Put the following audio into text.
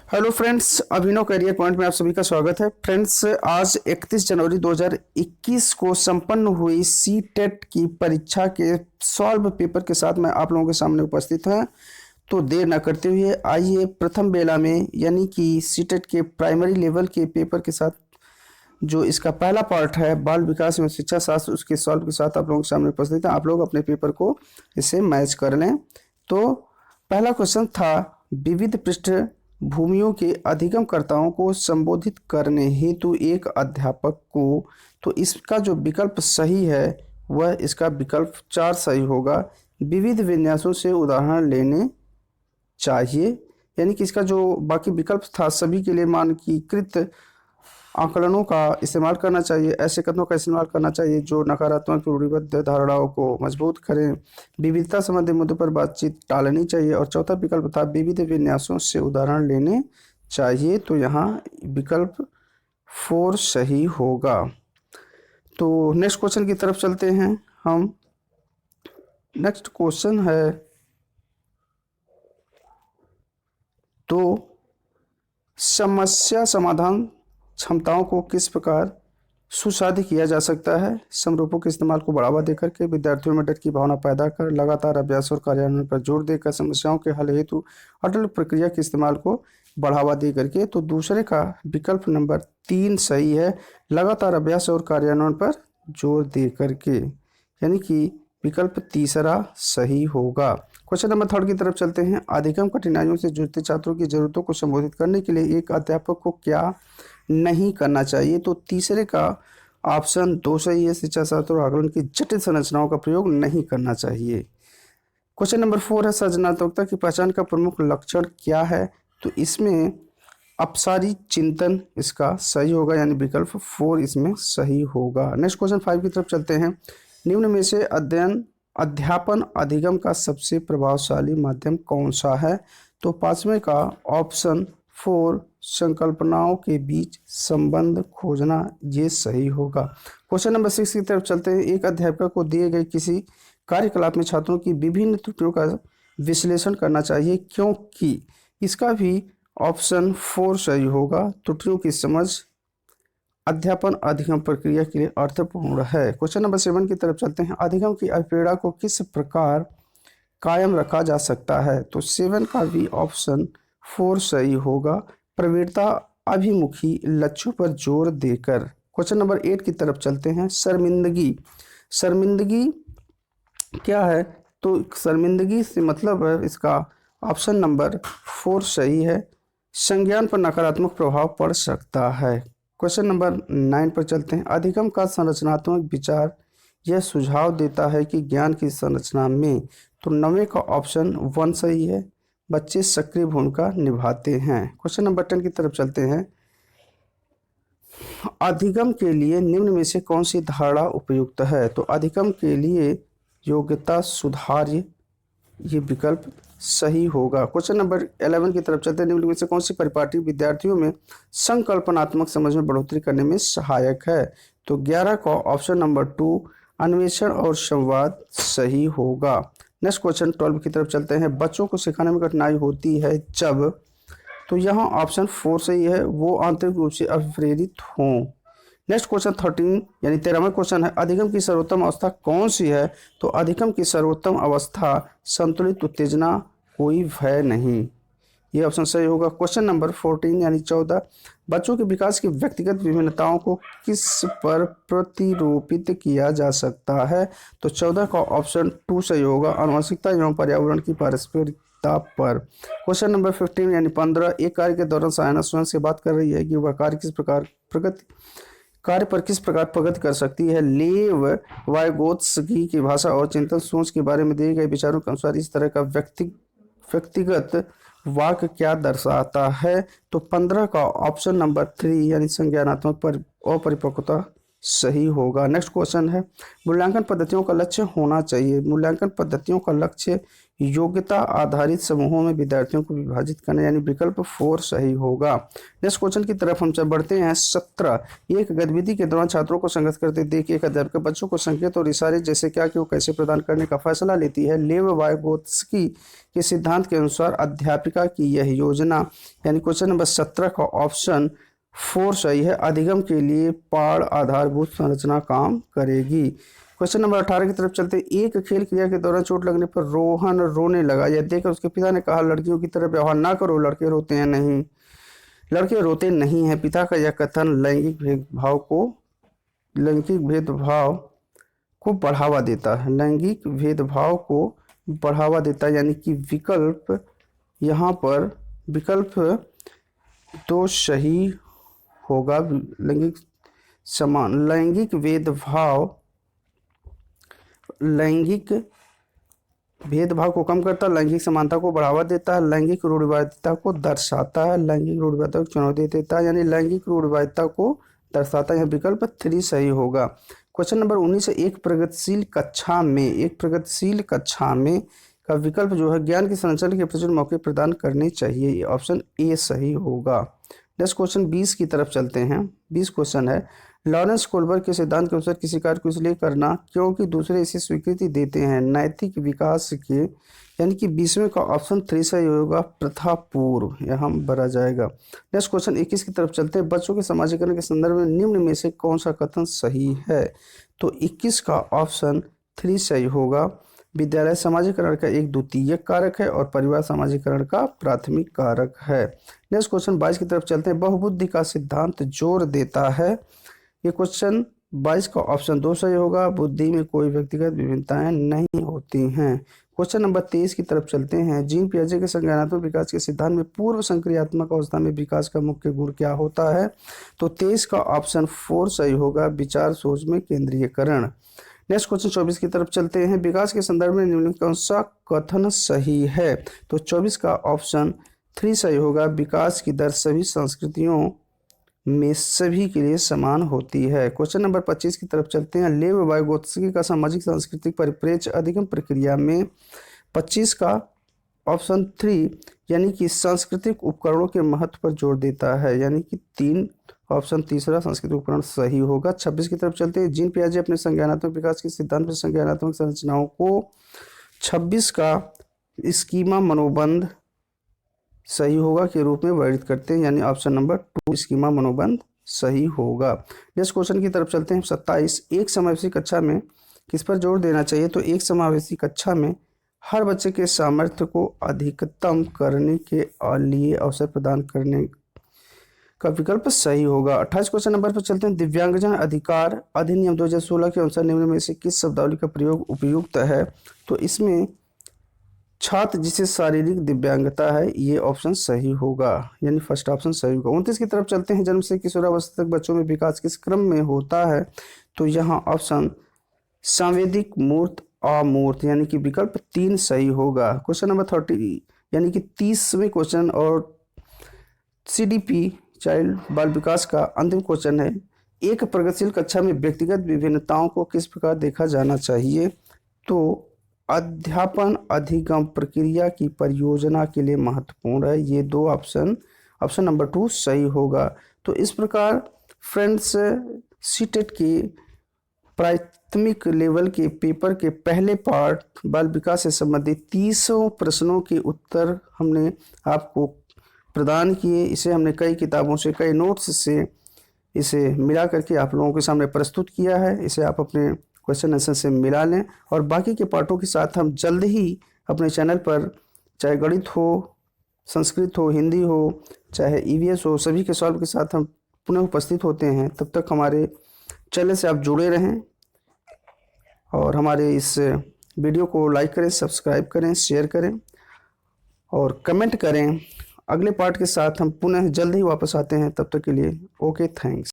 Hello friends, अभिनव career point में आप सभी का स्वागत है। फ्रेंड्स, आज 31 जनवरी 2021 को संपन्न हुई सी टेट की परीक्षा के सॉल्व पेपर के साथ मैं आप लोगों के सामने उपस्थित हैं। तो देर न करते हुए आइए प्रथम बेला में यानी कि सी टेट के प्राइमरी लेवल के पेपर के साथ जो इसका पहला पार्ट है बाल विकास एवं शिक्षा शास्त्र, उसके सॉल्व के साथ आप लोगों के सामने उपस्थित हैं। आप लोग अपने पेपर को इससे मैच कर लें। तो पहला क्वेश्चन था, विविध पृष्ठ भूमियों के अधिगमकर्ताओं को संबोधित करने हेतु एक अध्यापक को, तो इसका जो विकल्प सही है वह इसका विकल्प 4 सही होगा। विविध विन्यासों से उदाहरण लेने चाहिए, यानी कि इसका जो बाकी विकल्प था सभी के लिए मानकीकृत आकलनों का इस्तेमाल करना चाहिए, ऐसे कथनों का इस्तेमाल करना चाहिए जो नकारात्मक रूढ़िबद्ध धारणाओं को मजबूत करें। विविधता संबंधी मुद्दों पर बातचीत टालनी चाहिए। और चौथा विकल्प था, विविध विन्यासों से उदाहरण लेने चाहिए। तो यहाँ विकल्प 4 सही होगा। तो नेक्स्ट क्वेश्चन की तरफ चलते हैं हम। नेक्स्ट क्वेश्चन है, तो समस्या समाधान क्षमताओं को किस प्रकार सुसाध्य किया जा सकता है? समरूपों के इस्तेमाल को बढ़ावा देकर के, विद्यार्थियों में डर की भावना पैदा कर, लगातार अभ्यास और कार्यान्वयन पर जोर देकर, समस्याओं के हल हेतु अटल प्रक्रिया के इस्तेमाल को बढ़ावा दे करके। तो दूसरे का विकल्प नंबर 3 सही है, लगातार अभ्यास और कार्यान्वयन पर जोर दे करके, यानी कि विकल्प तीसरा सही होगा। क्वेश्चन नंबर 3 की तरफ चलते हैं। अधिगम कठिनाइयों से जूझते छात्रों की जरूरतों को संबोधित करने के लिए एक अध्यापक को क्या नहीं करना चाहिए? तो तीसरे का ऑप्शन 2 सही है, शिक्षा शास्त्र और आकलन की जटिल संरचनाओं का प्रयोग नहीं करना चाहिए। क्वेश्चन नंबर 4 है, सृजनात्मकता की पहचान का प्रमुख लक्षण क्या है? तो इसमें अपसारी चिंतन इसका सही होगा, यानी विकल्प 4 इसमें सही होगा। नेक्स्ट क्वेश्चन 5 की तरफ चलते हैं। निम्न में से अध्यापन अधिगम का सबसे प्रभावशाली माध्यम कौन सा है? तो पांचवें का ऑप्शन 4 संकल्पनाओं के बीच संबंध खोजना, ये सही होगा। क्वेश्चन नंबर 6 की तरफ चलते हैं। एक अध्यापक को दिए गए किसी कार्यकलाप में छात्रों की विभिन्न त्रुटियों का विश्लेषण करना चाहिए, क्योंकि इसका भी ऑप्शन 4 सही होगा। त्रुटियों की समझ अध्यापन अधिगम प्रक्रिया के लिए अर्थपूर्ण है। क्वेश्चन नंबर 7 की तरफ चलते हैं। अधिगम की अभिप्रेरणा को किस प्रकार कायम रखा जा सकता है? तो 7 का भी ऑप्शन 4 सही होगा, प्रवृत्ता अभिमुखी लक्ष्यों पर जोर देकर। क्वेश्चन नंबर 8 की तरफ चलते हैं। शर्मिंदगी क्या है? तो शर्मिंदगी से मतलब है इसका ऑप्शन नंबर 4 सही है, संज्ञान पर नकारात्मक प्रभाव पड़ सकता है। क्वेश्चन नंबर 9 पर चलते हैं। अधिगम का संरचनात्मक विचार यह सुझाव देता है कि ज्ञान की संरचना में, तो 9वें का ऑप्शन 1 सही है, बच्चे सक्रिय भूमिका निभाते हैं। क्वेश्चन नंबर 10 की तरफ चलते हैं। अधिगम के लिए निम्न में से कौन सी धारणा उपयुक्त है? तो अधिगम के लिए योग्यता सुधार्य, ये विकल्प सही होगा। क्वेश्चन नंबर 11 की तरफ चलते हैं। निम्न में से कौन सी परिपाटी विद्यार्थियों में संकल्पनात्मक समझ में बढ़ोतरी करने में सहायक है? तो 11 का ऑप्शन नंबर 2 अन्वेषण और संवाद सही होगा। नेक्स्ट क्वेश्चन 12 की तरफ चलते हैं। बच्चों को सिखाने में कठिनाई होती है जब, तो यहाँ ऑप्शन 4 सही है, वो आंतरिक रूप से अभिप्रेरित हों। नेक्स्ट क्वेश्चन 13 यानी 13वां क्वेश्चन है। अधिगम की सर्वोत्तम अवस्था कौन सी है? तो अधिगम की सर्वोत्तम अवस्था संतुलित उत्तेजना, कोई भय नहीं, ये ऑप्शन सही होगा। क्वेश्चन नंबर 14 यानी 14, बच्चों के विकास की व्यक्तिगत विभिन्नताओं को किस पर प्रतिरूपित किया जा सकता है? तो 14 का ऑप्शन 2 सही होगा, आनुवंशिकता एवं पर्यावरण की पारस्परिकता पर। क्वेश्चन नंबर 15 यानी 15, एक कार्य के दौरान सायना स्वयं से बात कर रही है कि वह कार्य पर किस प्रकार प्रगति कर सकती है। लेव वाइगोत्स्की की भाषा और चिंतन सोच के बारे में दिए गए विचारों के अनुसार इस तरह का व्यक्तिगत वाक्य क्या दर्शाता है? तो 15 का ऑप्शन नंबर 3 यानी संज्ञानात्मक पर अपरिपक्वता सही होगा। नेक्स्ट क्वेश्चन है, मूल्यांकन पद्धतियों का लक्ष्य होना चाहिए। मूल्यांकन पद्धतियों का लक्ष्य योग्यता आधारित समूहों में विद्यार्थियों को विभाजित करना, यानी विकल्प 4 सही होगा। नेक्स्ट क्वेश्चन की तरफ हम बढ़ते हैं। 17, एक गतिविधि के दौरान छात्रों को संगत करते देख एक अध्यापक बच्चों को संकेत और इशारे जैसे क्या कि वो कैसे प्रदान करने का फैसला लेती है। लेव वाइगोत्स्की के सिद्धांत के अनुसार अध्यापिका की यह योजना, यानी क्वेश्चन नंबर 17 का ऑप्शन 4 सही है। अधिगम के लिए पाड़ आधारभूत संरचना काम करेगी। क्वेश्चन नंबर 18 की तरफ चलते। एक खेल क्रिया के दौरान चोट लगने पर रोहन रोने लगा। यह देखकर उसके पिता ने कहा, लड़कियों की तरह व्यवहार ना करो, लड़के रोते हैं नहीं, लड़के रोते नहीं हैं। पिता का यह कथन लैंगिक भेदभाव को बढ़ावा देता है। लैंगिक भेदभाव को बढ़ावा देता है, यानी कि विकल्प यहाँ पर विकल्प 2 सही होगा। लैंगिक भेदभाव को कम करता है, लैंगिक समानता को बढ़ावा देता है, लैंगिक रूढ़िवादिता को दर्शाता है, लैंगिक रूढ़िवादिता को चुनौती देता है, यानी लैंगिक रूढ़िवादिता को दर्शाता है। यह विकल्प 3 सही होगा। क्वेश्चन नंबर 19 है, एक प्रगतिशील कक्षा में का विकल्प जो है ज्ञान के संचरण के प्रचुर मौके प्रदान करने चाहिए। ये ऑप्शन ए सही होगा। नेक्स्ट क्वेश्चन 20 की तरफ चलते हैं। 20 क्वेश्चन है, लॉरेंस कोलबर्ग के सिद्धांत के अनुसार किसी कार्य को इसलिए करना क्योंकि दूसरे इसे स्वीकृति देते हैं। नैतिक विकास के, यानी कि 20वें का ऑप्शन 3 सही होगा। प्रथा पूर्व यहाँ भरा जाएगा। नेक्स्ट क्वेश्चन 21 की तरफ चलते हैं। बच्चों के समाजीकरण के संदर्भ में निम्न में से कौन सा कथन सही है? तो 21 का ऑप्शन 3 सही होगा। विद्यालय समाजीकरण का एक द्वितीयक कारक है और परिवार समाजीकरण का प्राथमिक कारक है। नेक्स्ट क्वेश्चन 22 की तरफ चलते हैं। बहुबुद्धि का सिद्धांत जोर देता है। ये क्वेश्चन 22 का ऑप्शन 2 सही होगा। बुद्धि में कोई व्यक्तिगत विभिन्नताएं नहीं होती हैं। क्वेश्चन नंबर 23 की तरफ चलते हैं। जीन पियाजे के संज्ञानात्मक विकास के सिद्धांत में पूर्व संक्रियात्मक अवस्था में विकास का मुख्य गुण क्या होता है? तो 23 का ऑप्शन 4 सही होगा। विचार सोच में केंद्रीयकरण। नेक्स्ट क्वेश्चन 24 की तरफ चलते हैं। विकास के संदर्भ में निम्नलिखित कौन सा कथन सही है? तो 24 का ऑप्शन 3 सही होगा। विकास की दर सभी संस्कृतियों में सभी के लिए समान होती है। क्वेश्चन नंबर 25 की तरफ चलते हैं। लेव वाइगोत्स्की का सामाजिक सांस्कृतिक परिप्रेक्ष्य अधिगम प्रक्रिया में 25 का ऑप्शन 3, यानी कि सांस्कृतिक उपकरणों के महत्व पर जोर देता है, यानी कि 3 ऑप्शन तीसरा सांस्कृतिक उपकरण सही होगा। 26 की तरफ चलते हैं। जीन पियाजे अपने संज्ञानात्मक विकास के सिद्धांत में संज्ञानात्मक संरचनाओं को 26 का स्कीमा मनोबंध सही होगा के रूप में वर्णित करते हैं, यानी ऑप्शन नंबर 2 स्कीमा मनोबंध सही होगा। नेक्स्ट क्वेश्चन की तरफ चलते हैं। 27, एक समावेशी कक्षा में किस पर जोर देना चाहिए? तो एक समावेशी कक्षा में हर बच्चे के सामर्थ्य को अधिकतम करने के लिए अवसर प्रदान करने का विकल्प सही होगा। 28 क्वेश्चन नंबर पर चलते हैं। दिव्यांगजन अधिकार अधिनियम 2016 के अनुसार निम्न में से किस शब्दावली का प्रयोग उपयुक्त है? तो इसमें छात्र जिसे शारीरिक दिव्यांगता है, ये ऑप्शन सही होगा, यानी फर्स्ट ऑप्शन सही होगा। 29 की तरफ चलते हैं। जन्म से किशोरावस्था तक बच्चों में विकास किस क्रम में होता है? तो यहाँ ऑप्शन सांवेदिक मूर्त अमूर्त, यानी कि विकल्प 3 सही होगा। क्वेश्चन नंबर 30, यानी कि 30वें क्वेश्चन और CDP चाइल्ड बाल विकास का अंतिम क्वेश्चन है। एक प्रगतिशील कक्षा में व्यक्तिगत विभिन्नताओं को किस प्रकार देखा जाना चाहिए? तो अध्यापन अधिगम प्रक्रिया की परियोजना के लिए महत्वपूर्ण है। ये 2 ऑप्शन नंबर 2 सही होगा। तो इस प्रकार फ्रेंड्स, सीटेट के प्राथमिक लेवल के पेपर के पहले पार्ट बाल विकास से संबंधित 30 प्रश्नों के उत्तर हमने आपको प्रदान किए। इसे हमने कई किताबों से, कई नोट्स से इसे मिला करके आप लोगों के सामने प्रस्तुत किया है। इसे आप अपने क्वेश्चन आंसर से मिला लें और बाकी के पार्टों के साथ हम जल्द ही अपने चैनल पर, चाहे गणित हो, संस्कृत हो, हिंदी हो, चाहे EVS हो, सभी के सॉल्व के साथ हम पुनः उपस्थित होते हैं। तब तक हमारे चैनल से आप जुड़े रहें और हमारे इस वीडियो को लाइक करें, सब्सक्राइब करें, शेयर करें और कमेंट करें। अगले पार्ट के साथ हम पुनः जल्द ही वापस आते हैं। तब तक के लिए ओके, थैंक्स।